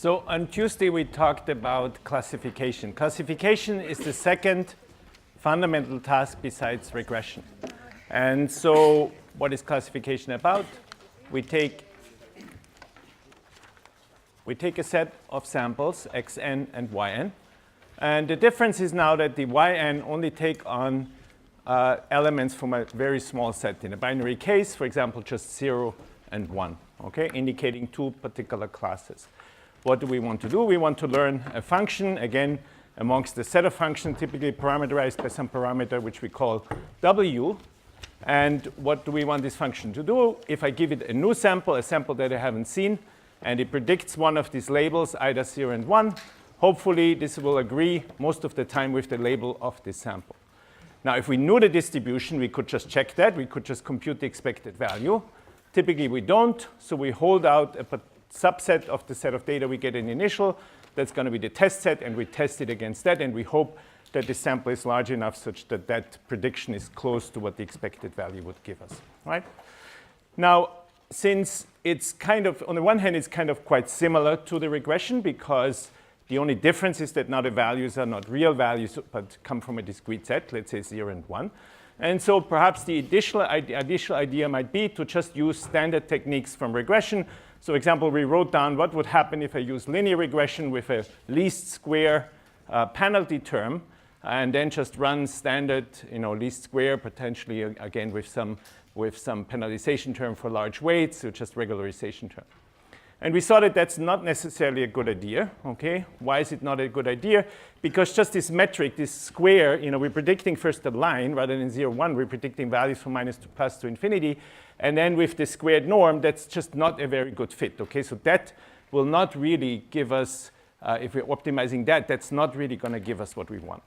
So on Tuesday, we talked about classification. Classification is the second fundamental task besides regression. And so what is classification about? We take a set of samples, xn and yn. And the difference is now that the yn only take on elements from a very small set. In a binary case, for example, just 0 and 1, okay, indicating two particular classes. What do we want to do? We want to learn a function, again, amongst the set of functions typically parameterized by some parameter which we call w. And what do we want this function to do? If I give it a new sample, a sample that I haven't seen, and it predicts one of these labels, either 0 and 1, hopefully this will agree most of the time with the label of this sample. Now, if we knew the distribution, we could just check that. We could just compute the expected value. Typically, we don't, so we hold out a subset of the set of data we get in the initial. That's going to be the test set, and we test it against that, and we hope that the sample is large enough such that that prediction is close to what the expected value would give us, right? Now, since it's kind of, on the one hand, it's kind of quite similar to the regression because the only difference is that now the values are not real values, but come from a discrete set, let's say 0 and 1. And so perhaps the additional idea might be to just use standard techniques from regression. So, for example, we wrote down what would happen if I use linear regression with a least square penalty term, and then just run standard, least square, potentially again with some penalization term for large weights, so just regularization term. And we saw that that's not necessarily a good idea, okay? Why is it not a good idea? Because just this metric, this square, we're predicting first a line rather than 0, 1. We're predicting values from minus to plus to infinity. And then with the squared norm, that's just not a very good fit, okay? So that will not really give us, if we're optimizing that, that's not really going to give us what we want.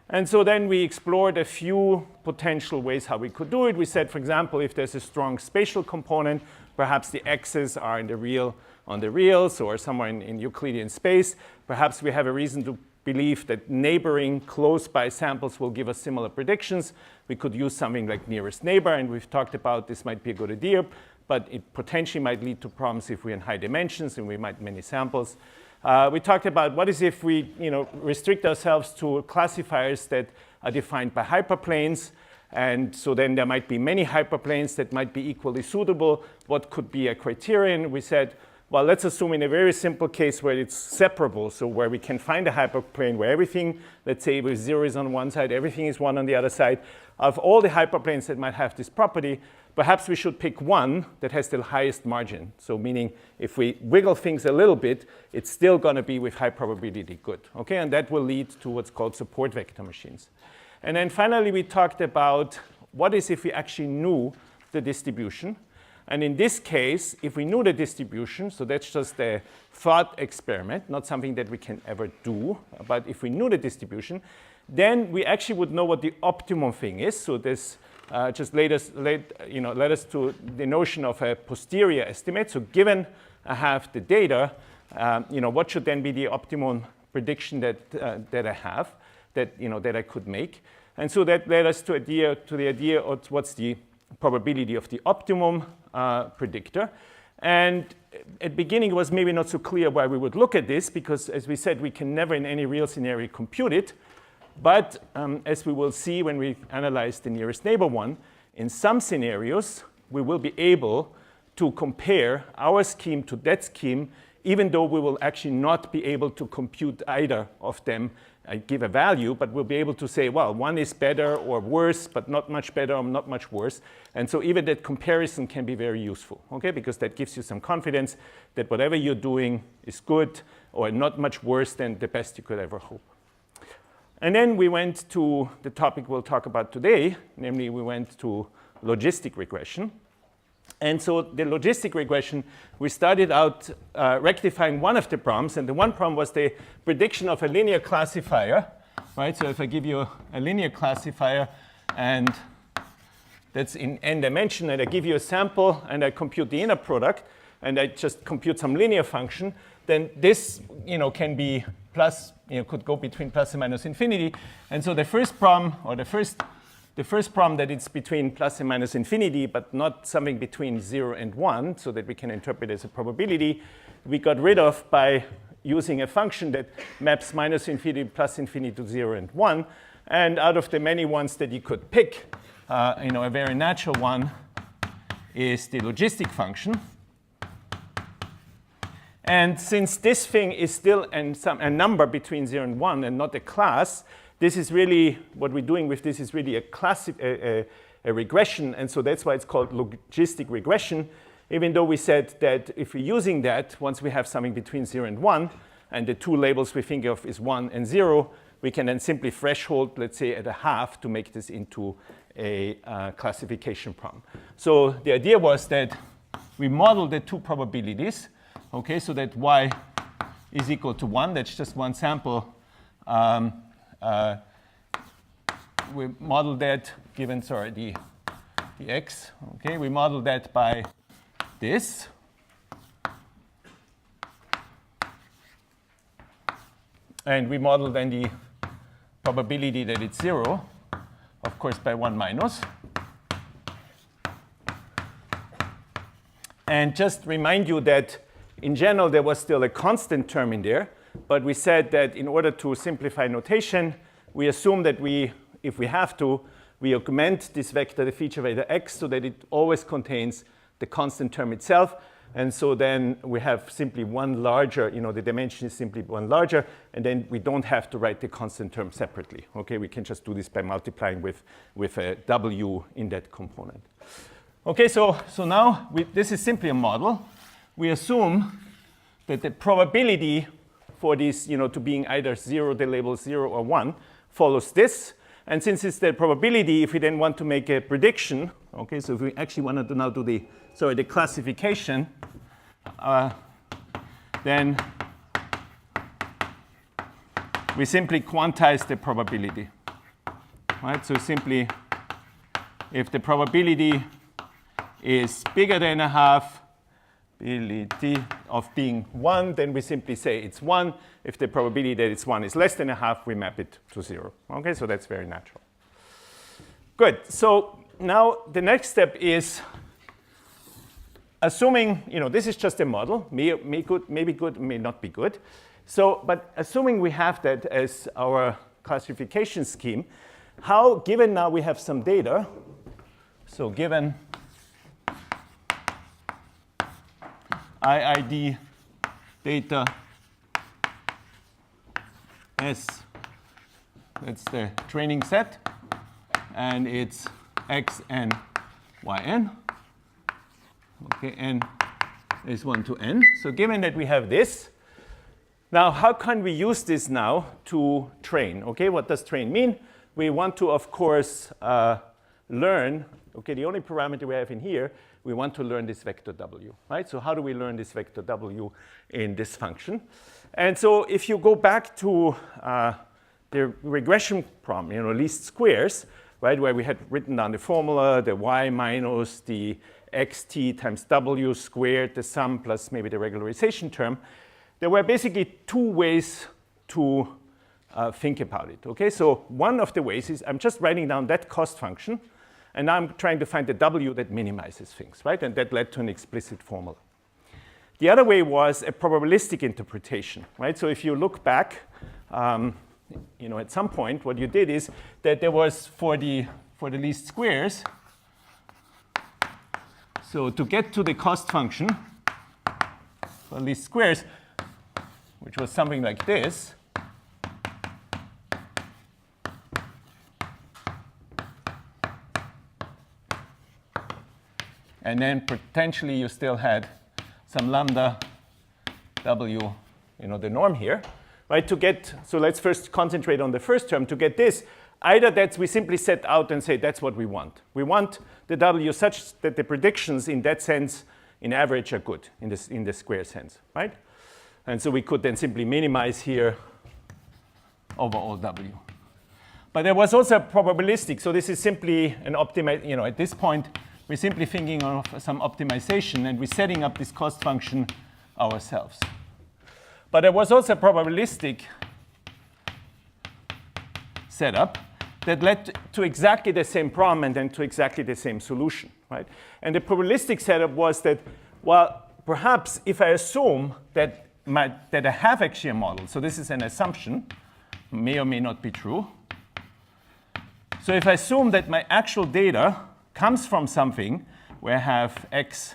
And so then we explored a few potential ways how we could do it. We said, for example, if there's a strong spatial component, perhaps the x's are in the real on the reals or somewhere in Euclidean space. Perhaps we have a reason to believe that neighboring close-by samples will give us similar predictions. We could use something like nearest neighbor, and we've talked about this might be a good idea, but it potentially might lead to problems if we're in high dimensions and we might many samples. We talked about what is if we restrict ourselves to classifiers that are defined by hyperplanes. And so then there might be many hyperplanes that might be equally suitable. What could be a criterion? We said, well, let's assume in a very simple case where it's separable, so where we can find a hyperplane where everything, let's say with 0 is on one side, everything is 1 on the other side. Of all the hyperplanes that might have this property, perhaps we should pick one that has the highest margin. So meaning if we wiggle things a little bit, it's still going to be with high probability good. Okay, and that will lead to what's called support vector machines. And then finally, we talked about what is if we actually knew the distribution. And in this case, if we knew the distribution, so that's just a thought experiment, not something that we can ever do, but if we knew the distribution, then we actually would know what the optimum thing is. So this just led us to the notion of a posterior estimate. So given I have the data, what should then be the optimum prediction that I have, that I could make? And so that led us to the idea of what's the probability of the optimum predictor. And at the beginning, it was maybe not so clear why we would look at this, because as we said, we can never in any real scenario compute it. But as we will see when we analyze the nearest neighbor one, in some scenarios, we will be able to compare our scheme to that scheme, even though we will actually not be able to compute either of them, give a value, but we'll be able to say, well, one is better or worse, but not much better or not much worse. And so even that comparison can be very useful, okay? Because that gives you some confidence that whatever you're doing is good or not much worse than the best you could ever hope. And then we went to the topic we'll talk about today, namely we went to logistic regression. And so the logistic regression, we started out rectifying one of the problems, and the one problem was the prediction of a linear classifier, right? So if I give you a linear classifier, and that's in n dimension, and I give you a sample, and I compute the inner product, and I just compute some linear function, then this, can be plus, could go between plus and minus infinity. And so the first problem, or the first the first problem that it's between plus and minus infinity, but not something between 0 and 1, so that we can interpret it as a probability, we got rid of by using a function that maps minus infinity, plus infinity to 0 and 1. And out of the many ones that you could pick, a very natural one is the logistic function. And since this thing is still a number between 0 and 1 and not a class, this is really, what we're doing with this is really a regression. And so that's why it's called logistic regression, even though we said that if we're using that, once we have something between 0 and 1, and the two labels we think of is 1 and 0, we can then simply threshold, let's say, at a half to make this into a classification problem. So the idea was that we model the two probabilities, okay, so that y is equal to 1. That's just one sample. We model that given, the x. Okay, we model that by this. And we model then the probability that it's 0, of course, by 1 minus. And just remind you that in general, there was still a constant term in there. But we said that in order to simplify notation, we assume that if we have to, we augment this vector, the feature vector x, so that it always contains the constant term itself. And so then we have simply one larger, the dimension is simply one larger, and then we don't have to write the constant term separately. Okay, we can just do this by multiplying with a w in that component. Okay, so now this is simply a model. We assume that the probability for this, to being either 0, the label 0 or 1, follows this. And since it's the probability, if we then want to make a prediction, okay, so if we actually want to now do the classification, then we simply quantize the probability, right? So simply, if the probability is bigger than a half, probability of being 1, then we simply say it's 1. If the probability that it's 1 is less than a half, we map it to 0. Okay, so that's very natural. Good. So now the next step is assuming, this is just a model, may be good, may not be good. So, but assuming we have that as our classification scheme, how, given now we have some data, so given IID data S, that's the training set, and it's xn, yn. Okay, n is 1 to n. So given that we have this, now how can we use this now to train? Okay, what does train mean? We want to, of course, learn, okay, the only parameter we have in here, we want to learn this vector w, right? So how do we learn this vector w in this function? And so if you go back to the regression problem, least squares, right, where we had written down the formula, the y minus the xt times w squared, the sum plus maybe the regularization term, there were basically two ways to think about it, okay? So one of the ways is I'm just writing down that cost function, and now I'm trying to find the w that minimizes things, right? And that led to an explicit formula. The other way was a probabilistic interpretation, right? So if you look back, at some point, what you did is that there was for the least squares, so to get to the cost function for least squares, which was something like this, and then potentially you still had some lambda w, the norm here, right? So let's first concentrate on the first term. To get this, either that we simply set out and say that's what we want. We want the w such that the predictions in that sense, in average, are good in the square sense, right? And so we could then simply minimize here over all w. But there was also a probabilistic. So this is simply an optimize, at this point, we're simply thinking of some optimization, and we're setting up this cost function ourselves. But there was also a probabilistic setup. that led to exactly the same problem and then to exactly the same solution, right? And the probabilistic setup was that, well, perhaps if I assume that I have actually a model, so this is an assumption, may or may not be true. So if I assume that my actual data comes from something where I have x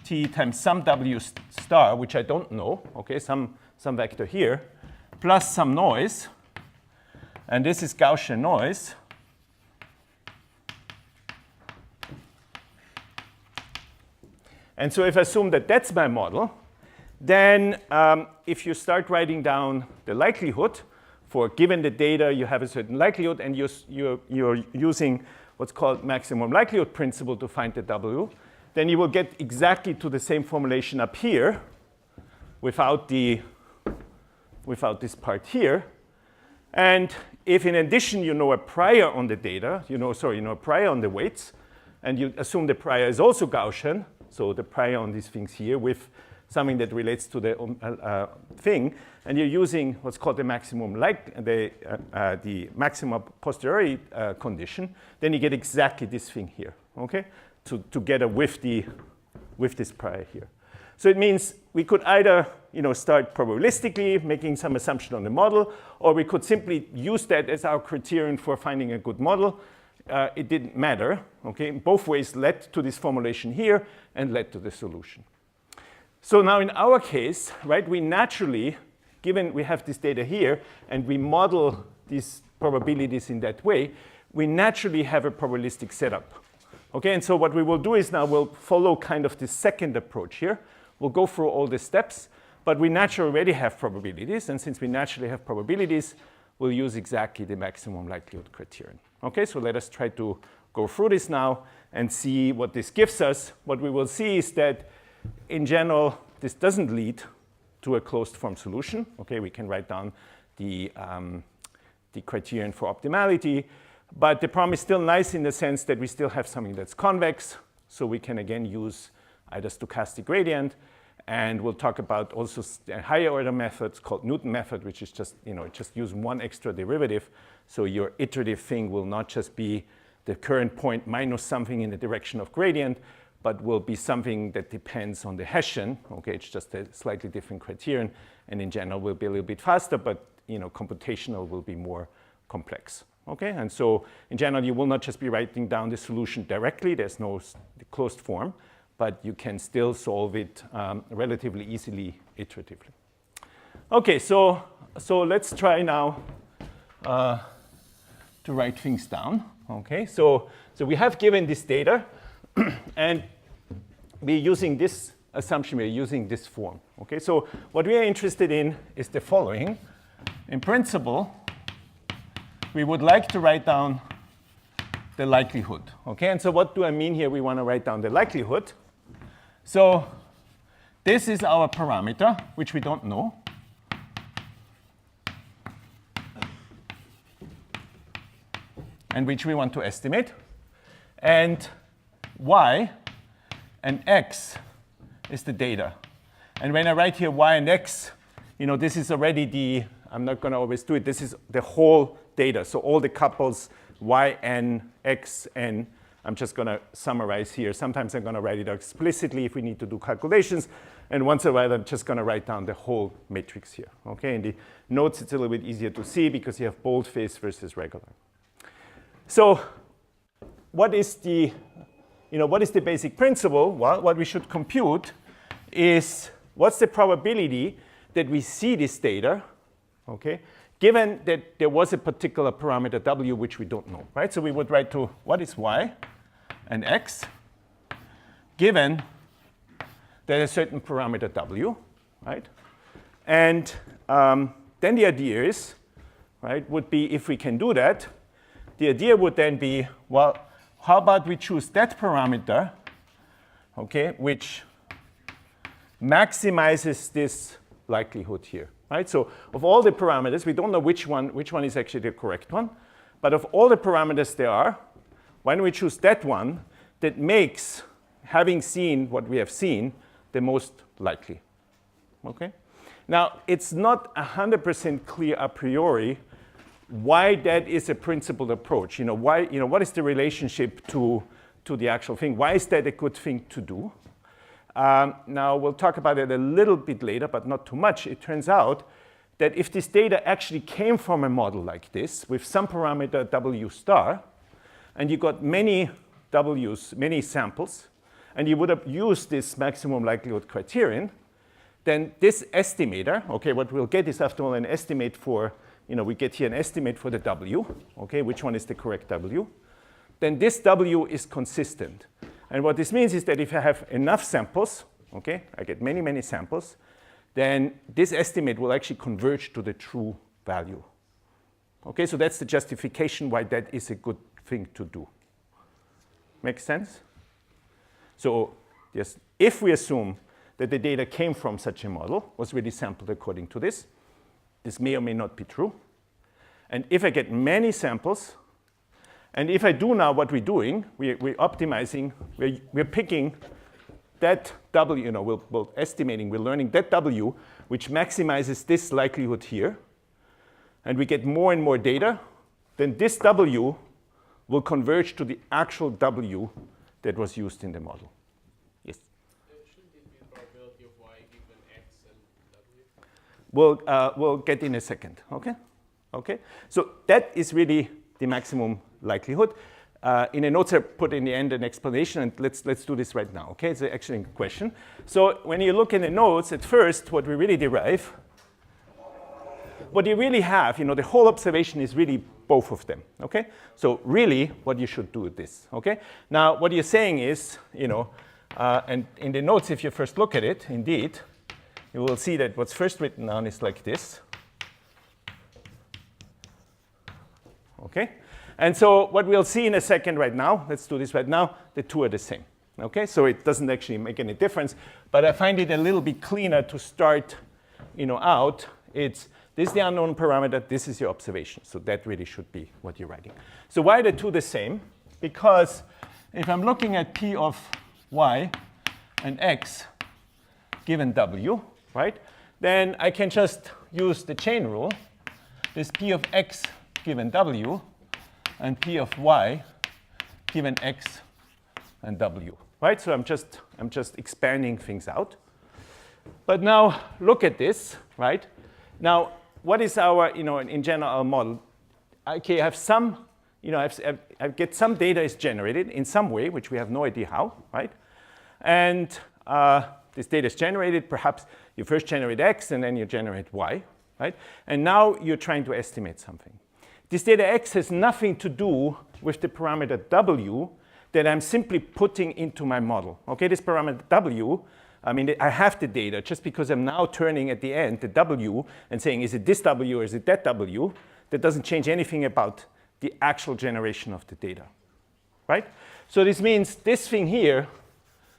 t times some w star, which I don't know, okay, some vector here, plus some noise, and this is Gaussian noise, and so if I assume that that's my model, then if you start writing down the likelihood for given the data, you have a certain likelihood, and you're using what's called maximum likelihood principle to find the W, then you will get exactly to the same formulation up here without this part here. And if in addition you know a prior on the data, you know a prior on the weights, and you assume the prior is also Gaussian, so the prior on these things here with something that relates to the thing, and you're using what's called the maximum the maximum posteriori condition, then you get exactly this thing here, okay, together with this prior here. So it means we could either start probabilistically, making some assumption on the model, or we could simply use that as our criterion for finding a good model. It didn't matter, okay? Both ways led to this formulation here and led to the solution. So now in our case, right, we naturally, given we have this data here, and we model these probabilities in that way, we naturally have a probabilistic setup. Okay, and so what we will do is now we'll follow kind of this second approach here. We'll go through all the steps, but we naturally already have probabilities, and since we naturally have probabilities, we'll use exactly the maximum likelihood criterion. Okay, so let us try to go through this now and see what this gives us. What we will see is that in general, this doesn't lead to a closed form solution. Okay, we can write down the criterion for optimality, but the problem is still nice in the sense that we still have something that's convex, so we can again use either stochastic gradient, and we'll talk about also a higher order methods called Newton method, which is just, just use one extra derivative, so your iterative thing will not just be the current point minus something in the direction of gradient, but will be something that depends on the Hessian. Okay, it's just a slightly different criterion, and in general will be a little bit faster, but computational will be more complex. Okay, and so in general you will not just be writing down the solution directly. There's no closed form, but you can still solve it relatively easily iteratively. Okay, so let's try now to write things down. Okay, so we have given this data. And we're using this assumption, we're using this form. Okay, so what we are interested in is the following. In principle, we would like to write down the likelihood. Okay, and so what do I mean here? We want to write down the likelihood. So this is our parameter, which we don't know. And which we want to estimate. And y and x is the data. And when I write here y and x, this is already I'm not going to always do it, this is the whole data. So all the couples y, n, x, n, I'm just going to summarize here. Sometimes I'm going to write it explicitly if we need to do calculations. And once in a while, I'm just going to write down the whole matrix here. Okay, in the notes, it's a little bit easier to see because you have boldface versus regular. So what is the basic principle? Well, what we should compute is what's the probability that we see this data, okay, given that there was a particular parameter w which we don't know, right? So we would write to what is y and x, given that a certain parameter w, right? And then the idea is, right, would be if we can do that, the idea would then be, well, how about we choose that parameter, okay, which maximizes this likelihood here, right? So of all the parameters, we don't know which one is actually the correct one, but of all the parameters there are, why don't we choose that one that makes having seen what we have seen the most likely, okay? Now, it's not 100% clear a priori why that is a principled approach. Why, what is the relationship to the actual thing? Why is that a good thing to do? Now, we'll talk about it a little bit later, but not too much. It turns out that if this data actually came from a model like this with some parameter W star, and you got many W's, many samples, and you would have used this maximum likelihood criterion, then this estimator, okay, what we'll get is after all an estimate for, we get here an estimate for the W, okay, which one is the correct W, then this W is consistent. And what this means is that if I have enough samples, okay, I get many, many samples, then this estimate will actually converge to the true value. Okay, so that's the justification why that is a good thing to do. Makes sense? So yes, if we assume that the data came from such a model, was really sampled according to this, this may or may not be true. And if I get many samples, and if I do now what we're doing, we're optimizing, we're picking that W, we're estimating, we're learning that W, which maximizes this likelihood here, and we get more and more data, then this W will converge to the actual W that was used in the model. Yes? Shouldn't it be the probability of Y given X and W? We'll get in a second, okay? Okay, so that is really the maximum likelihood. In the notes I put in the end an explanation, and let's do this right now, okay? It's an excellent question. So when you look in the notes, at first, what we really derive, what you really have, the whole observation is really both of them, okay? So really, what you should do is this, okay? Now, what you're saying is, and in the notes, if you first look at it, indeed, you will see that what's first written down is like this, okay? And so what we'll see in a second right now, let's do this right now, the two are the same. Okay, so it doesn't actually make any difference, but I find it a little bit cleaner to start out. It's this is the unknown parameter, this is your observation. So that really should be what you're writing. So why are the two the same? Because if I'm looking at P of Y and X given W, right, then I can just use the chain rule. This P of X given W and P of Y given X and W, right? So I'm just expanding things out. But now look at this, right? Now, what is our, in general, our model? Okay, I have some, I get some data is generated in some way, which we have no idea how, right? And this data is generated, perhaps you first generate X and then you generate Y, right? And now you're trying to estimate something. This data X has nothing to do with the parameter W that I'm simply putting into my model. Okay, this parameter W, I have the data just because I'm now turning at the end the W and saying, is it this W or is it that W? That doesn't change anything about the actual generation of the data, right? So this means this thing here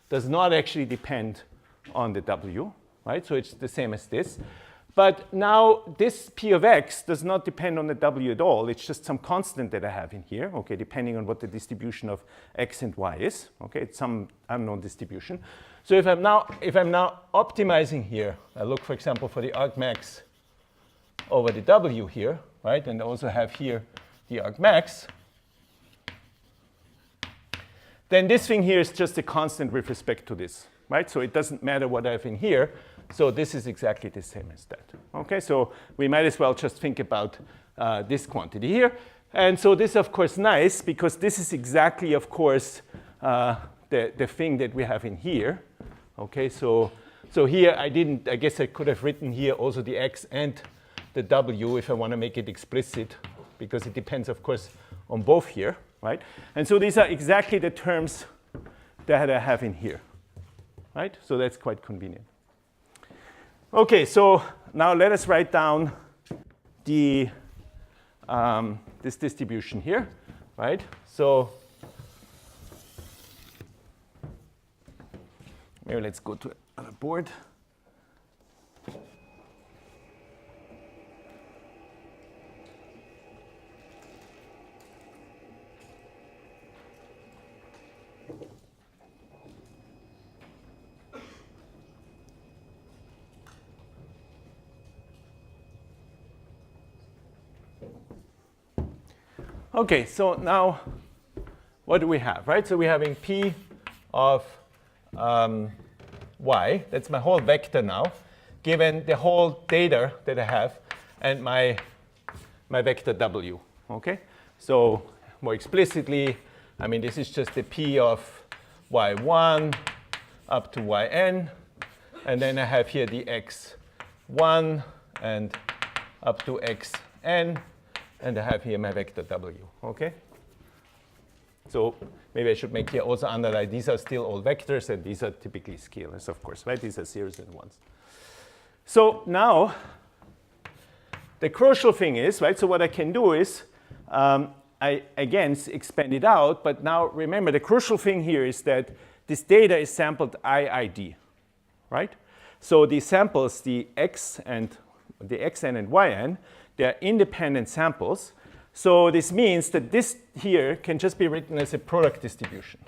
does not actually depend on the W, right? So it's the same as this. But now this P of X does not depend on the W at all. It's just some constant that I have in here, okay, depending on what the distribution of X and Y is. Okay, it's some unknown distribution. So if I'm now optimizing here, I look, for example, for the argmax over the W here, right? And I also have here the argmax. Then this thing here is just a constant with respect to this, right? So it doesn't matter what I have in here. So this is exactly the same as that. Okay, so we might as well just think about this quantity here. And so this is, of course, nice because this is exactly, of course, the thing that we have in here. Okay, so here I guess I could have written here also the X and the W if I want to make it explicit, because it depends, of course, on both here, right? And so these are exactly the terms that I have in here, right? So that's quite convenient. Okay, so now let us write down the this distribution here, right? So maybe let's go to another board. Okay, so now what do we have, right? So we're having P of y, that's my whole vector now, given the whole data that I have and my vector w, okay? So more explicitly, I mean, this is just the P of y1 up to yn, and then I have here the x1 and up to xn, and I have here my vector w, okay? So maybe I should make here also underline these are still all vectors, and these are typically scalars, of course, right? These are zeros and ones. So now, the crucial thing is, right, so what I can do is, I again expand it out, but now remember the crucial thing here is that this data is sampled IID, right? So the samples, the x and the xn and yn, they're independent samples. So this means that this here can just be written as a product distribution,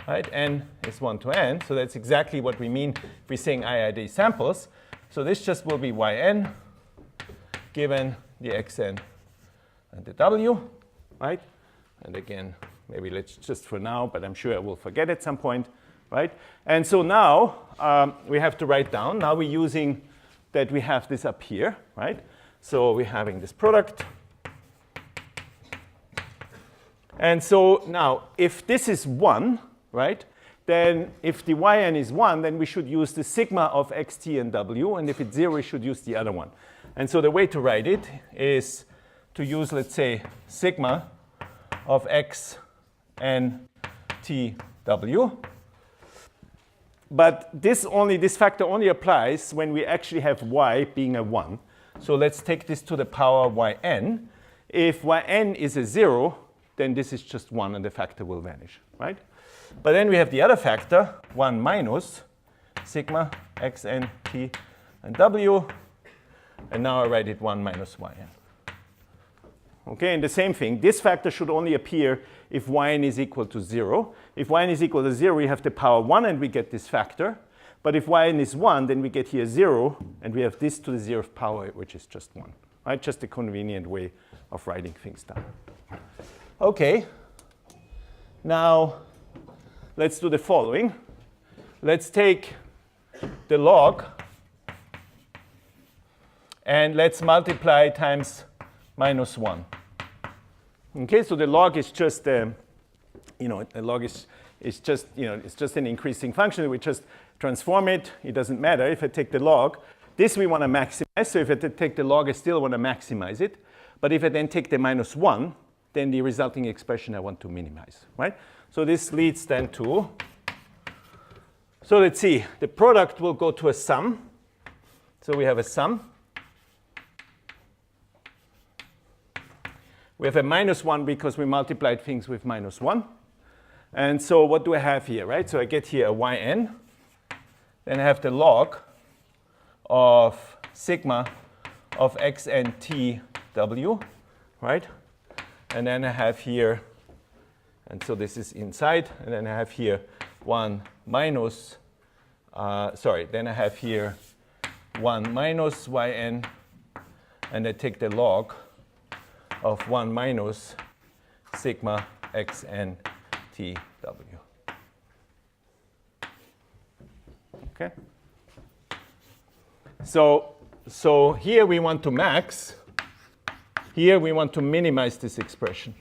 right? N is 1 to n, so that's exactly what we mean if we're saying IID samples. So this just will be yn given the xn and the w, right? And again, maybe let's just for now, but I'm sure I will forget at some point, right? And so now we have to write down. Now we're using that we have this up here, right? So we're having this product. And so now, if this is 1, right, then if the yn is 1, then we should use the sigma of xt and w. And if it's 0, we should use the other one. And so the way to write it is to use, let's say, sigma of x n t w. But this factor only applies when we actually have y being a 1. So let's take this to the power yn. If yn is a 0, then this is just 1 and the factor will vanish, right? But then we have the other factor, 1 minus sigma x n t and w. And now I write it 1 minus yn. Okay, and the same thing. This factor should only appear if yn is equal to 0. If yn is equal to 0, we have the power 1 and we get this factor. But if yn is 1, then we get here 0, and we have this to the 0th power, which is just 1. Right? Just a convenient way of writing things down. Okay. Now, let's do the following. Let's take the log, and let's multiply times minus 1. Okay, so the log is just, the log is just, it's just an increasing function. We just transform it. It doesn't matter if I take the log. This we want to maximize. So if I take the log, I still want to maximize it. But if I then take the minus 1, then the resulting expression I want to minimize, right? So this leads then to, so let's see, the product will go to a sum. So we have a sum. We have a minus 1 because we multiplied things with minus 1. And so what do I have here, right? So I get here a yn. Then I have the log of sigma of xn tw, right? And then I have here, and so this is inside, and then I have here 1 minus, then I have here 1 minus yn, and I take the log of 1 minus sigma xn tw. Okay? So here we want to max. Here we want to minimize this expression.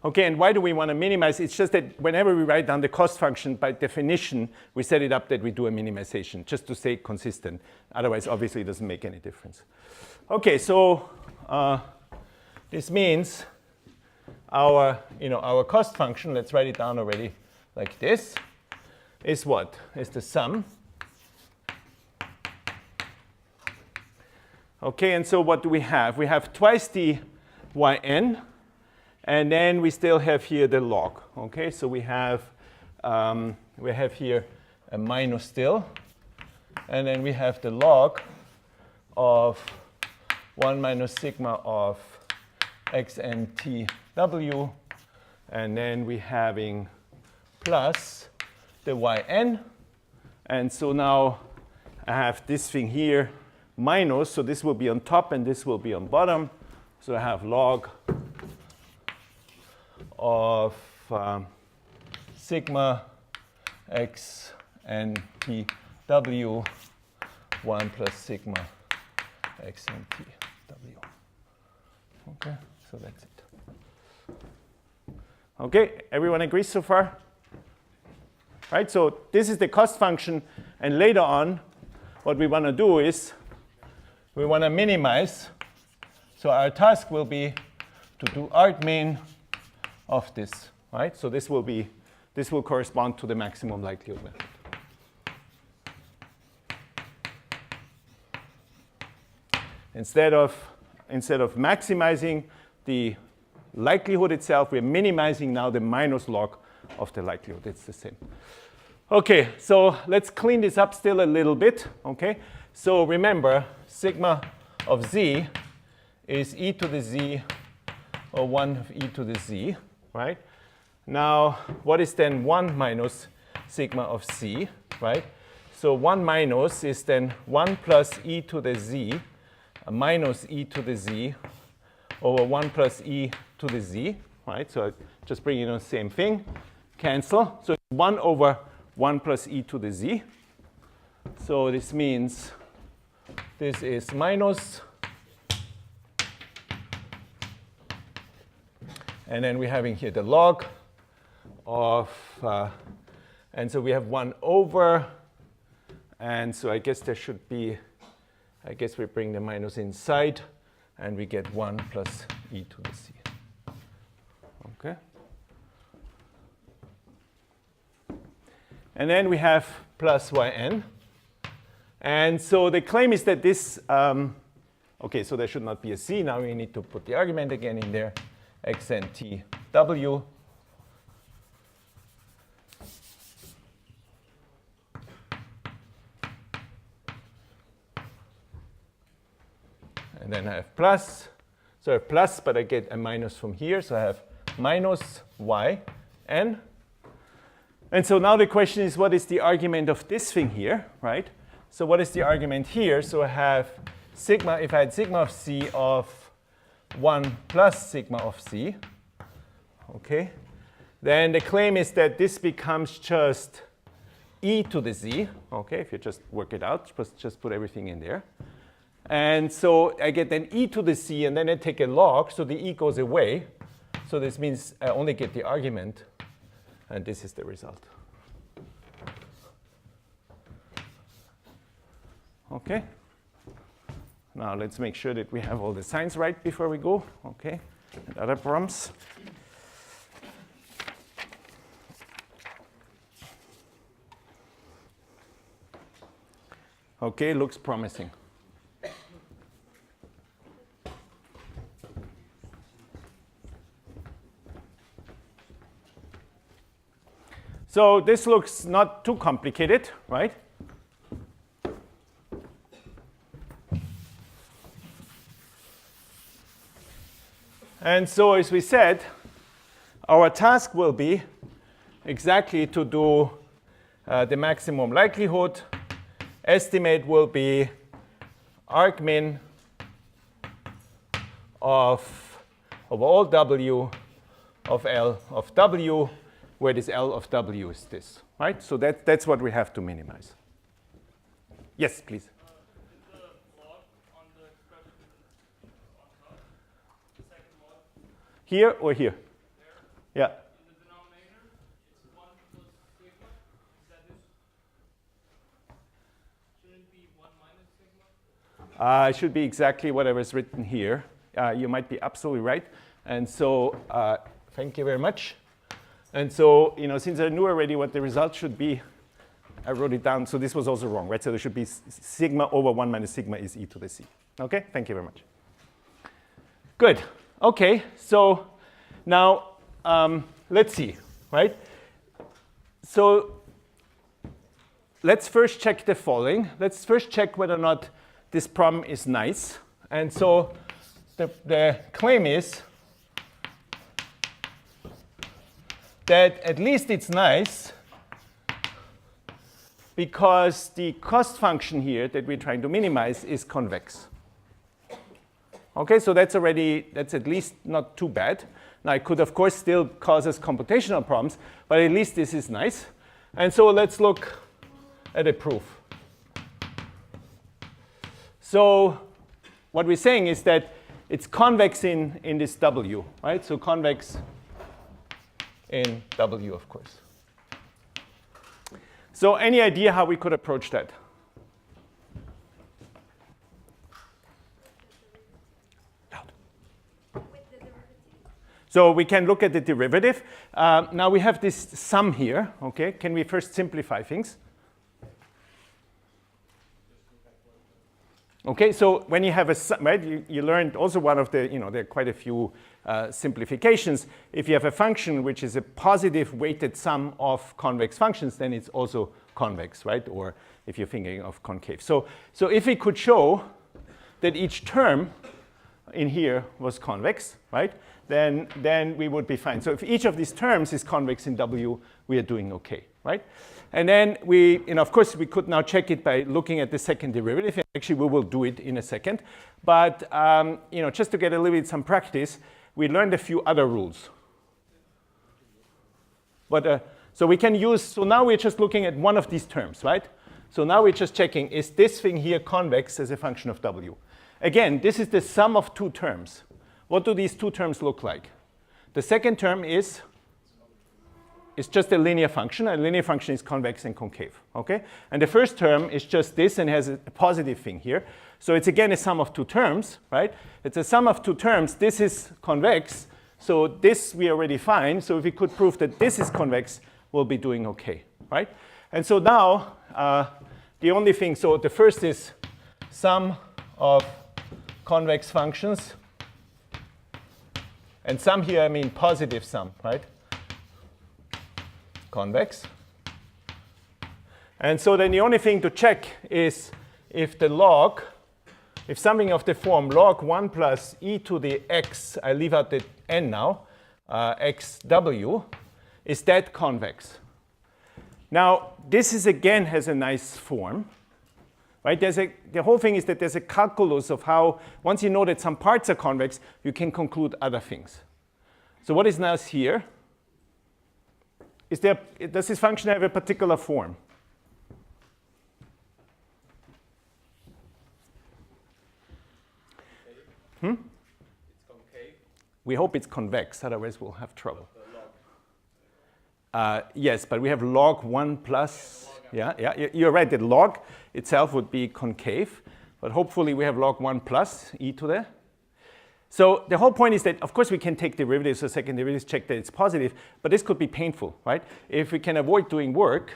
Okay, and why do we want to minimize? It's just that whenever we write down the cost function, by definition, we set it up that we do a minimization, just to stay consistent. Otherwise, obviously, it doesn't make any difference. Okay, so this means our cost function, let's write it down already like this, is what? Is the sum. Okay, and so what do we have? We have twice the yn, and then we still have here the log. Okay, so we have here a minus still, and then we have the log of 1 minus sigma of xn tw, and then we're having plus the yn, and so now I have this thing here minus, so this will be on top and this will be on bottom. So I have log of sigma x n t w 1 plus sigma x n t w. Okay, so that's it. Okay, everyone agrees so far? Right, so this is the cost function, and later on, what we want to do is we want to minimize. So our task will be to do argmin of this, right? So this will correspond to the maximum likelihood method. Instead of maximizing the likelihood itself, we're minimizing now the minus log of the likelihood. It's the same. Okay, so let's clean this up still a little bit. Okay, so remember, sigma of z is e to the z or 1 of e to the z, right? Now, what is then 1 minus sigma of c, right? So 1 minus is then 1 plus e to the z minus e to the z over 1 plus e to the z, right? So just bring in the same thing, cancel. So it's 1 over 1 plus e to the z. So this means this is minus, and then we're having here the log of, and so we have 1 over, and so I guess there should be, I guess we bring the minus inside, and we get 1 plus e to the c. Okay. And then we have plus yn. And so the claim is that this, okay, so there should not be a c. Now we need to put the argument again in there, x n t w. And then I have plus. So I have plus, but I get a minus from here. So I have minus y n. And so now the question is, what is the argument of this thing here, right? So what is the argument here? So I have sigma, if I had sigma of c of 1 plus sigma of c, okay, then the claim is that this becomes just e to the z, okay, if you just work it out, just put everything in there. And so I get then e to the c, and then I take a log, so the e goes away. So this means I only get the argument, and this is the result. Okay. Now let's make sure that we have all the signs right before we go. Okay. And other problems. Okay, looks promising. So this looks not too complicated, right? And so as we said, our task will be exactly to do the maximum likelihood. Estimate will be argmin of all w of L of w, where this L of w is this, right? So that's what we have to minimize. Yes, please. Is the log on the expression on top, the second log? Here or here? There? Yeah. In the denominator, it's 1 plus sigma. Is that this? Shouldn't it be 1 minus sigma? It should be exactly whatever is written here. You might be absolutely right. And so thank you very much. And so, since I knew already what the result should be, I wrote it down. So this was also wrong, right? So there should be sigma over 1 minus sigma is e to the c. Okay, thank you very much. Good. Okay, so now let's see, right? So let's first check the following. Let's first check whether or not this problem is nice. And so the claim is that at least it's nice because the cost function here that we're trying to minimize is convex. Okay, so that's at least not too bad. Now, it could, of course, still cause us computational problems, but at least this is nice. And so let's look at a proof. So what we're saying is that it's convex in this W, right? So convex in W, of course. So any idea how we could approach that? So we can look at the derivative. Now we have this sum here, okay? Can we first simplify things? Okay, so when you have a sum, right, you learned also one of the, there are quite a few simplifications. If you have a function which is a positive weighted sum of convex functions, then it's also convex, right? Or if you're thinking of concave. So if we could show that each term in here was convex, right? Then we would be fine. So if each of these terms is convex in W, we are doing okay, right? And then we, of course, we could now check it by looking at the second derivative. Actually, we will do it in a second. But, just to get a little bit some practice, we learned a few other rules. But, so we can use, so now we're just looking at one of these terms, right? So now we're just checking, is this thing here convex as a function of W? Again, this is the sum of two terms. What do these two terms look like? The second term is just a linear function. A linear function is convex and concave, okay? And the first term is just this and has a positive thing here. So it's again a sum of two terms, right? It's a sum of two terms. This is convex. So this we already find. So if we could prove that this is convex, we'll be doing okay, right? And so now the only thing, so the first is sum of convex functions. And sum here, I mean positive sum, right? Convex. And so then the only thing to check is if the log, if something of the form log 1 plus e to the x, I leave out the n now, xw, is that convex? Now, this is again has a nice form. Right? The whole thing is that there's a calculus of how, once you know that some parts are convex, you can conclude other things. So what is nice here? Does this function have a particular form? It's concave. We hope it's convex, otherwise we'll have trouble. Yes, but we have log 1 plus. Yeah, you're right. The log itself would be concave, but hopefully we have log 1 plus e to the. So the whole point is that, of course, we can take derivatives or second derivatives, check that it's positive, but this could be painful, right? If we can avoid doing work.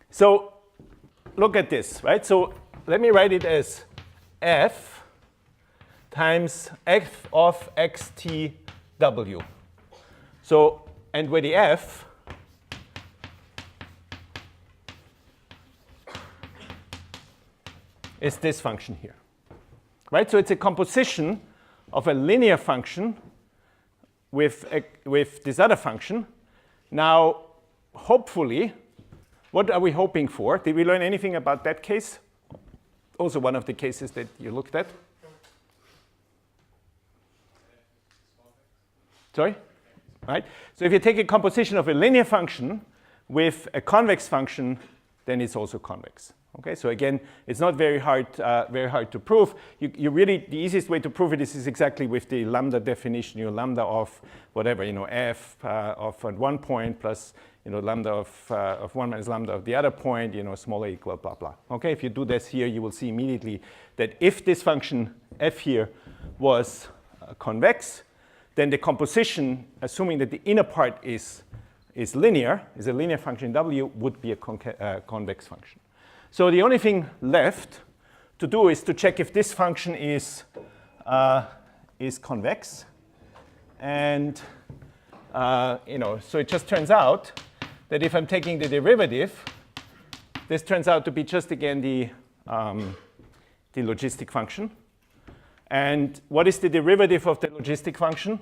So look at this, right? So let me write it as f times f of xtw. So, and where the f is this function here, right? So it's a composition of a linear function with this other function. Now, hopefully, what are we hoping for? Did we learn anything about that case? Also one of the cases that you looked at. Sorry? Right? So if you take a composition of a linear function with a convex function, then it's also convex. Okay, so again, it's not very hard to prove. You really, the easiest way to prove it is exactly with the lambda definition. Lambda of whatever, f of at one point plus lambda of one minus lambda of the other point, smaller equal blah blah. Okay, if you do this here, you will see immediately that if this function f here was convex, then the composition, assuming that the inner part is linear, is a linear function w, would be a convex function. So the only thing left to do is to check if this function is convex, and so it just turns out that if I'm taking the derivative, this turns out to be just again the logistic function. And what is the derivative of the logistic function?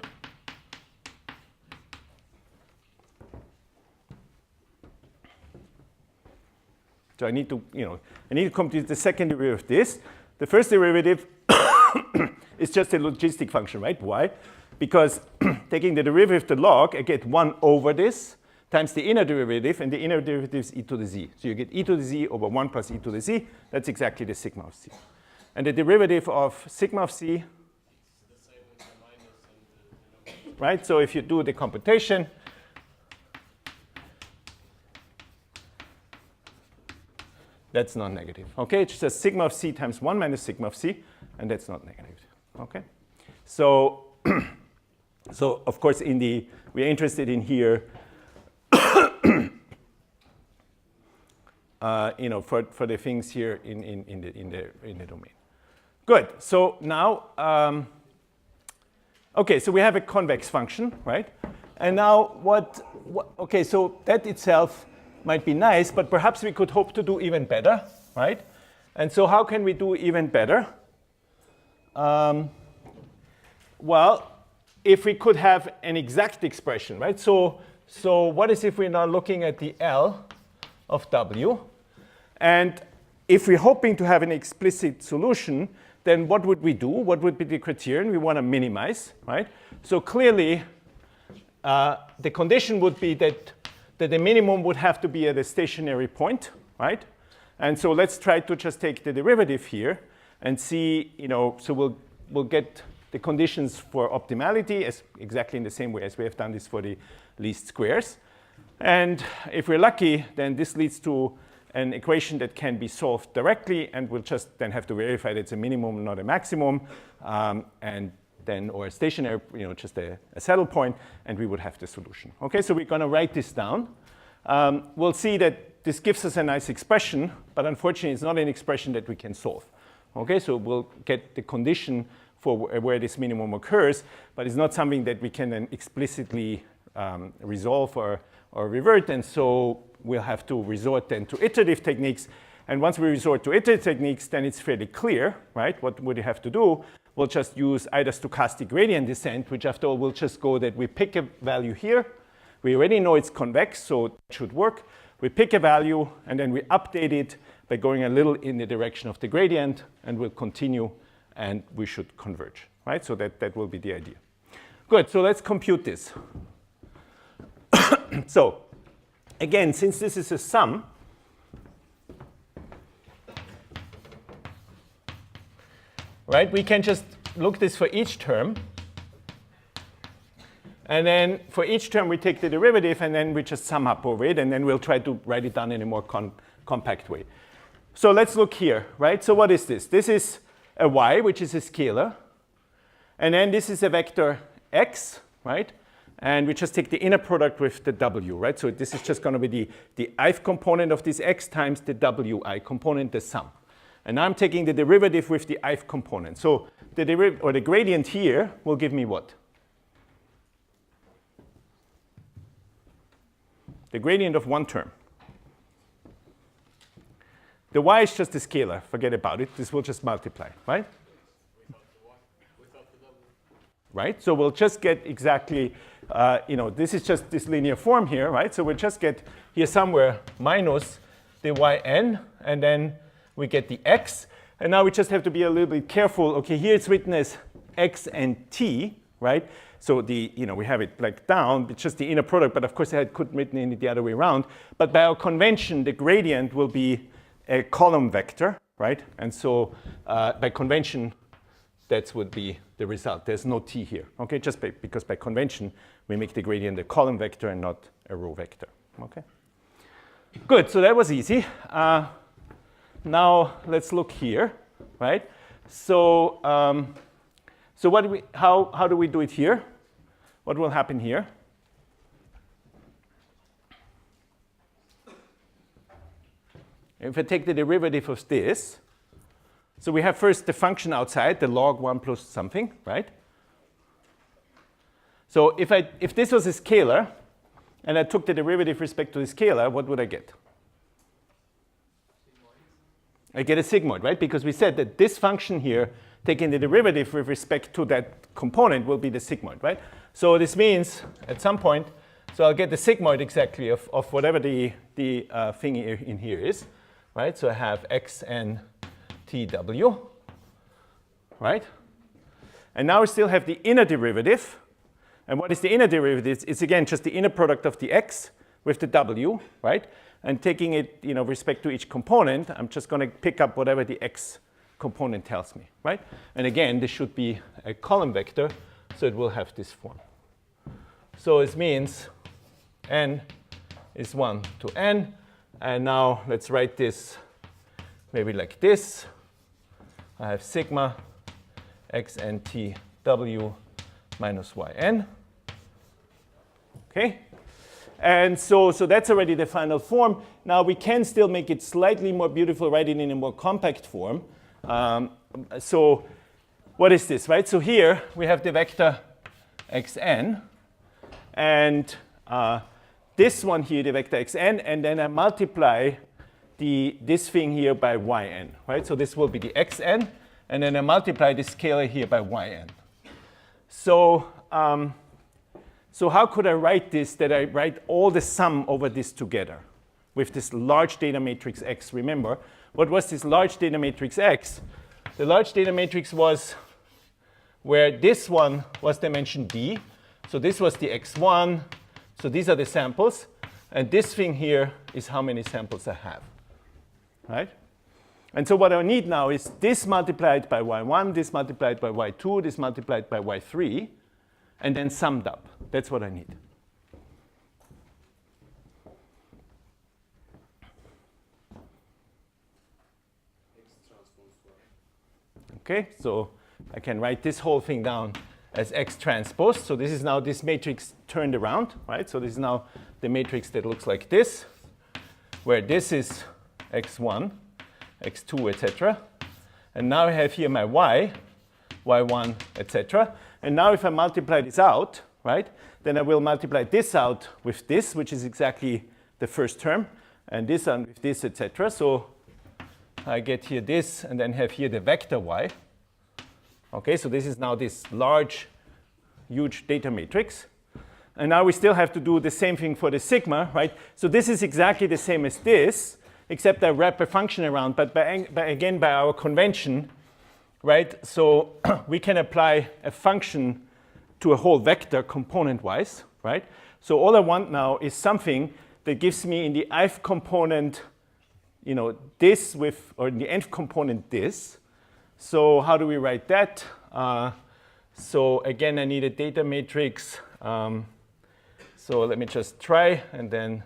So I need to compute the second derivative of this. The first derivative is just a logistic function, right? Why? Because taking the derivative of the log, I get 1 over this times the inner derivative, and the inner derivative is e to the z. So you get e to the z over 1 plus e to the z. That's exactly the sigma of c. And the derivative of sigma of c, right? So if you do the computation, that's not negative. Okay, it's just sigma of c times 1 minus sigma of c, and that's not negative. Okay, so so of course we're interested in here, for the things here in the domain. Good. So now, okay, so we have a convex function, right? And now okay, so that itself might be nice, but perhaps we could hope to do even better, right? And so how can we do even better? Well, if we could have an exact expression, right? So what is if we're now looking at the L of W? And if we're hoping to have an explicit solution, then what would we do? What would be the criterion? We want to minimize, right? So clearly, the condition would be that the minimum would have to be at a stationary point, right? And so let's try to just take the derivative here and see, so we'll get the conditions for optimality as exactly in the same way as we have done this for the least squares. And if we're lucky, then this leads to an equation that can be solved directly, and we'll just then have to verify that it's a minimum, not a maximum, and then, or a stationary, just a saddle point, and we would have the solution. Okay, so we're going to write this down. We'll see that this gives us a nice expression, but unfortunately, it's not an expression that we can solve. Okay, so we'll get the condition for where this minimum occurs, but it's not something that we can then explicitly resolve or revert, and so we'll have to resort then to iterative techniques. And once we resort to iterative techniques, then it's fairly clear, right? What would you have to do? We'll just use either stochastic gradient descent, which after all will just go that we pick a value here. We already know it's convex, so it should work. We pick a value, and then we update it by going a little in the direction of the gradient, and we'll continue, and we should converge, right? So that will be the idea. Good, so let's compute this. So again, since this is a sum, right, we can just look this for each term. And then for each term, we take the derivative, and then we just sum up over it, and then we'll try to write it down in a more compact way. So let's look here, right? So what is this? This is a y, which is a scalar. And then this is a vector x, right? And we just take the inner product with the w, right? So this is just going to be the ith component of this x times the wi component, the sum. And now I'm taking the derivative with the ith component. So the derivative, or the gradient here, will give me what? The gradient of one term. The y is just a scalar. Forget about it. This will just multiply, right? Right? So we'll just get exactly, this is just this linear form here, right? So we'll just get here somewhere minus the yn, and then we get the x. And now we just have to be a little bit careful. Okay, here it's written as x and t, right? So we have it like down, it's just the inner product, but of course I could have written it the other way around. But by our convention, the gradient will be a column vector, right? And so by convention, that would be the result. There's no t here, okay? Just because by convention, we make the gradient a column vector and not a row vector, okay? Good, so that was easy. Now let's look here, right? So, so how do we do it here? What will happen here? If I take the derivative of this, so we have first the function outside, the log 1 plus something, right? So if this was a scalar, and I took the derivative with respect to the scalar, what would I get? I get a sigmoid, right? Because we said that this function here, taking the derivative with respect to that component, will be the sigmoid, right? So this means at some point, so I'll get the sigmoid exactly of whatever the thing in here is, right? So I have x and tw, right? And now we still have the inner derivative. And what is the inner derivative? It's again just the inner product of the x with the w, right? And taking it, respect to each component, I'm just going to pick up whatever the x component tells me, right? And again, this should be a column vector, so it will have this form. So it means n is 1 to n. And now let's write this maybe like this. I have sigma xn t w minus yn. Okay? And so that's already the final form. Now we can still make it slightly more beautiful, write it in a more compact form. So what is this, right? So here we have the vector xn, and this one here, the vector xn, and then I multiply this thing here by yn, right? So this will be the xn, and then I multiply the scalar here by yn. So how could I write this, that I write all the sum over this together with this large data matrix X? Remember, what was this large data matrix X? The large data matrix was where this one was dimension D. So this was the X1. So these are the samples. And this thing here is how many samples I have, right? And so what I need now is this multiplied by y1, this multiplied by y2, this multiplied by y3, and then summed up. That's what I need. Okay, so I can write this whole thing down as X transpose. So this is now this matrix turned around, right? So this is now the matrix that looks like this, where this is X1, X2, etc. And now I have here my Y, Y1, etc. And now if I multiply this out, right, then I will multiply this out with this, which is exactly the first term, and this and with this, etc. So I get here this, and then have here the vector y. Okay, so this is now this large, huge data matrix. And now we still have to do the same thing for the sigma, right? So this is exactly the same as this, except I wrap a function around, but again, by our convention, right? So we can apply a function to a whole vector component-wise, right? So all I want now is something that gives me in the ith component, this with, or in the nth component this. So how do we write that? So again, I need a data matrix. So let me just try, and then,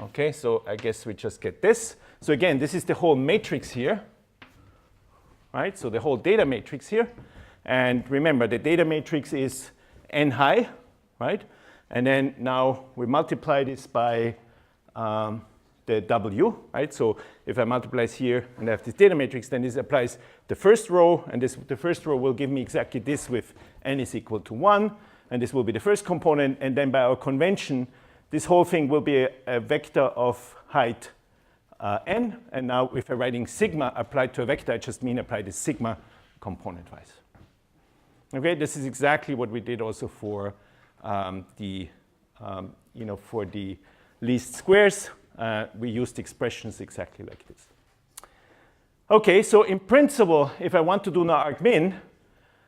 okay, so I guess we just get this. So again, this is the whole matrix here, right? So the whole data matrix here. And remember, the data matrix is n high, right? And then now we multiply this by the W, right? So if I multiply here and I have this data matrix, then this applies the first row, and the first row will give me exactly this with n is equal to 1, and this will be the first component, and then by our convention, this whole thing will be a vector of height n, and now if I'm writing sigma applied to a vector, I just mean apply the sigma component-wise. Okay, this is exactly what we did also for for the least squares. We used expressions exactly like this. Okay, so in principle, if I want to do now argmin,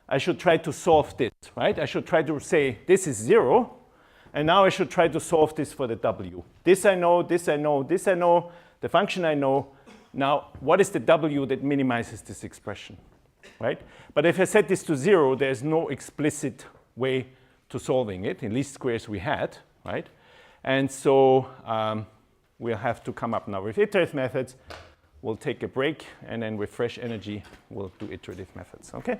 I should try to solve this, right? I should try to say this is 0, and now I should try to solve this for the W. This I know, this I know, this I know, the function I know. Now, what is the W that minimizes this expression, right? But if I set this to 0, there's no explicit way to solving it. In least squares we had, right? And so we'll have to come up now with iterative methods. We'll take a break, and then with fresh energy, we'll do iterative methods, okay?